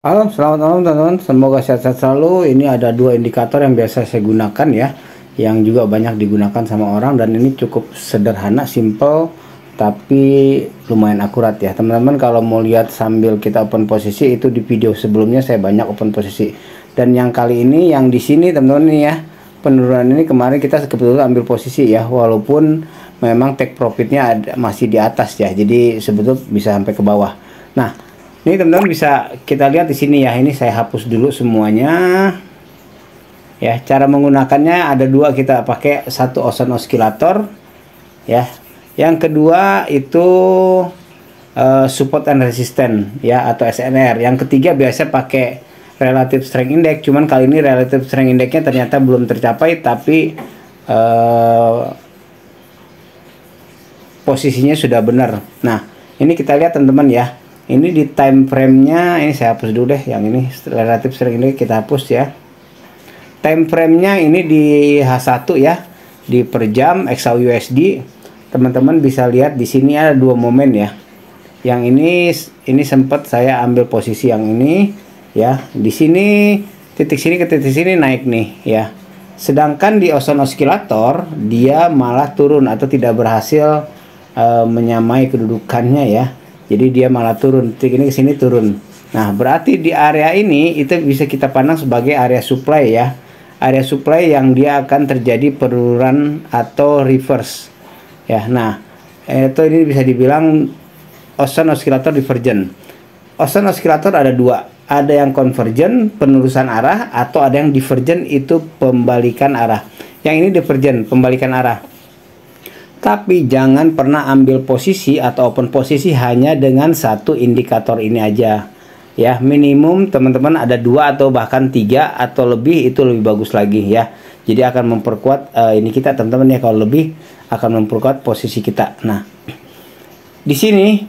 Halo, selamat malam teman-teman. Semoga sehat-sehat selalu. Ini ada dua indikator yang biasa saya gunakan ya, yang juga banyak digunakan sama orang, dan ini cukup sederhana, simple, tapi lumayan akurat ya. Teman-teman kalau mau lihat sambil kita open posisi, itu di video sebelumnya saya banyak open posisi. Dan yang kali ini, yang di sini teman-teman nih ya, penurunan ini kemarin kita kebetulan ambil posisi ya, walaupun memang take profitnya masih di atas ya, jadi sebetulnya bisa sampai ke bawah. Nah, ini teman-teman bisa kita lihat di sini ya. Ini saya hapus dulu semuanya. Ya, cara menggunakannya ada dua, kita pakai satu Ocean Oscillator ya. Yang kedua itu support and resistance ya, atau SNR. Yang ketiga biasa pakai relative strength index. Cuman kali ini relative strength indexnya ternyata belum tercapai, tapi posisinya sudah benar. Nah, ini kita lihat teman-teman ya. Ini di time frame-nya, ini saya hapus dulu deh, yang ini relative strength index kita hapus ya. Time frame-nya ini di H1 ya, di per jam XAUUSD. Teman-teman bisa lihat di sini ada dua momen ya. Yang ini sempat saya ambil posisi yang ini ya. Di sini titik sini ke titik sini naik nih ya. Sedangkan di Ocean Oscillator dia malah turun atau tidak berhasil menyamai kedudukannya ya. Jadi dia malah turun, titik ini ke sini turun. Nah, berarti di area ini itu bisa kita pandang sebagai area supply ya. Area supply yang dia akan terjadi penurunan atau reverse. Ya, nah, itu ini bisa dibilang Ocean Oscillator divergent. Ocean Oscillator ada dua. Ada yang convergent, penerusan arah, atau ada yang divergent, itu pembalikan arah. Yang ini divergent, pembalikan arah. Tapi jangan pernah ambil posisi atau open posisi hanya dengan satu indikator ini aja ya. Minimum teman-teman ada dua atau bahkan tiga atau lebih, itu lebih bagus lagi ya. Jadi akan memperkuat ini kita teman-teman ya, kalau lebih akan memperkuat posisi kita. Nah, di sini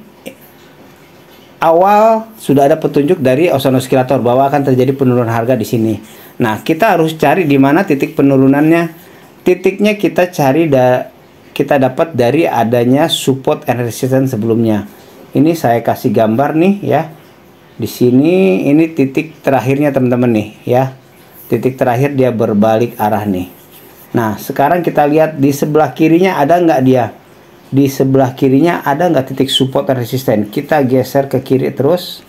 awal sudah ada petunjuk dari Ocean Oscillator bahwa akan terjadi penurunan harga di sini. Nah, kita harus cari di mana titik penurunannya. Titiknya kita cari kita dapat dari adanya support and resistance sebelumnya. Ini saya kasih gambar nih ya. Di sini ini titik terakhirnya teman-teman nih ya. Titik terakhir dia berbalik arah nih. Nah, sekarang kita lihat di sebelah kirinya ada nggak dia? Di sebelah kirinya ada nggak titik support and resistance? Kita geser ke kiri terus.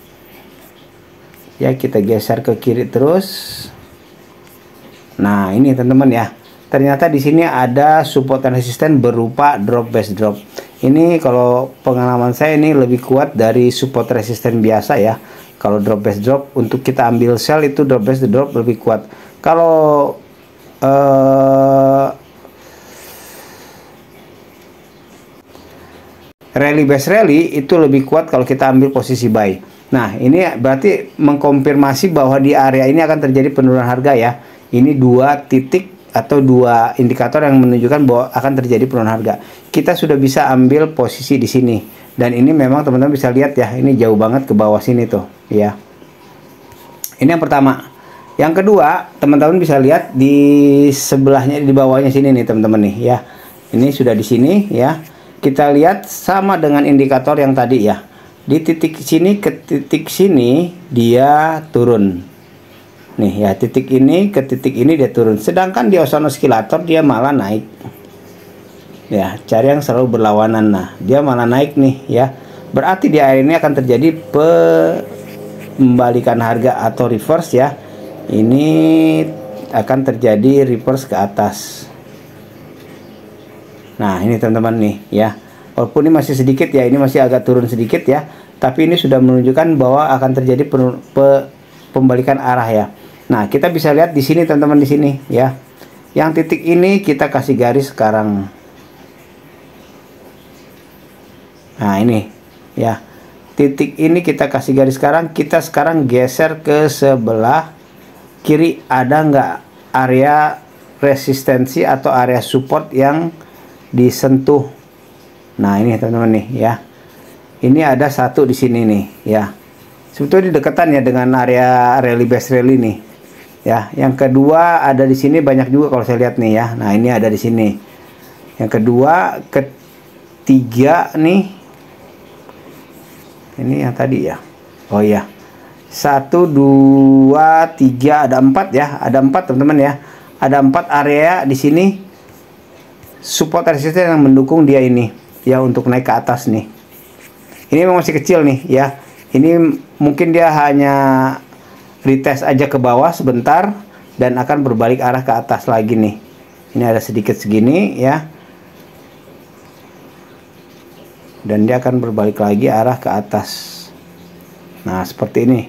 Ya, kita geser ke kiri terus. Nah, ini teman-teman ya. Ternyata di sini ada support and resistance berupa drop base drop. Ini kalau pengalaman saya ini lebih kuat dari support resistance biasa ya. Kalau drop base drop untuk kita ambil sell itu drop base drop lebih kuat. Kalau rally base rally itu lebih kuat kalau kita ambil posisi buy. Nah, ini berarti mengkonfirmasi bahwa di area ini akan terjadi penurunan harga ya. Ini dua titik atau dua indikator yang menunjukkan bahwa akan terjadi penurunan harga. Kita sudah bisa ambil posisi di sini, dan ini memang teman-teman bisa lihat ya, ini jauh banget ke bawah sini tuh ya. Ini yang pertama. Yang kedua, teman-teman bisa lihat di sebelahnya, di bawahnya sini nih teman-teman nih ya. Ini sudah di sini ya. Kita lihat sama dengan indikator yang tadi ya. Di titik sini ke titik sini dia turun. Nih ya, titik ini ke titik ini dia turun. Sedangkan di Ocean Oscillator dia malah naik. Ya, cari yang selalu berlawanan. Nah, dia malah naik nih ya. Berarti di area ini akan terjadi pembalikan harga atau reverse ya. Ini akan terjadi reverse ke atas. Nah, ini teman-teman nih ya. Walaupun ini masih sedikit ya, ini masih agak turun sedikit ya. Tapi ini sudah menunjukkan bahwa akan terjadi pembalikan arah ya. Nah, kita bisa lihat di sini teman-teman, di sini ya. Yang titik ini kita kasih garis sekarang. Nah, ini ya. Titik ini kita kasih garis sekarang. Kita sekarang geser ke sebelah kiri. Ada nggak area resistensi atau area support yang disentuh? Nah, ini teman-teman nih ya. Ini ada satu di sini nih ya. Sebetulnya di dekatan ya dengan area rally base rally nih. Ya, yang kedua ada di sini banyak juga kalau saya lihat nih ya. Nah, ini ada di sini. Yang kedua, ketiga nih. Ini yang tadi ya. Oh iya. 1, 2, 3, ada 4 ya, ada 4 teman-teman ya, ada 4 area di sini support resisten yang mendukung dia ini ya untuk naik ke atas nih. Ini memang masih kecil nih ya, ini mungkin dia hanya retest aja ke bawah sebentar dan akan berbalik arah ke atas lagi nih. Ini ada sedikit segini ya, dan dia akan berbalik lagi arah ke atas. Nah seperti ini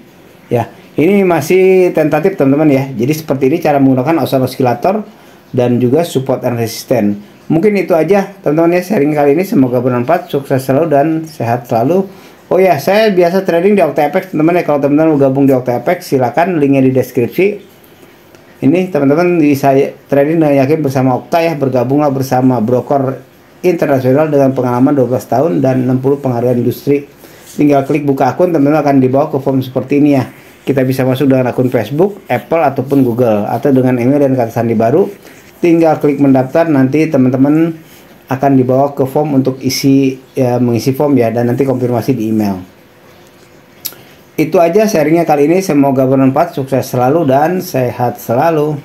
ya, ini masih tentatif teman-teman ya. Jadi seperti ini cara menggunakan oscillator dan juga support and resistance. Mungkin itu aja teman-teman ya, sharing kali ini, semoga bermanfaat, sukses selalu dan sehat selalu. Oh ya, saya biasa trading di OctaFX teman-teman ya. Kalau teman-teman mau gabung di OctaFX, silakan, linknya di deskripsi. Ini teman-teman bisa trading dengan yakin bersama Okta ya, bergabunglah bersama broker internasional dengan pengalaman 12 tahun dan 60 penghargaan industri. Tinggal klik buka akun, teman-teman akan dibawa ke form seperti ini ya. Kita bisa masuk dengan akun Facebook, Apple ataupun Google, atau dengan email dan kata sandi baru. Tinggal klik mendaftar, nanti teman-teman akan dibawa ke form untuk isi ya, mengisi form ya, dan nanti konfirmasi di email. Itu aja sharingnya kali ini, semoga bermanfaat, sukses selalu dan sehat selalu.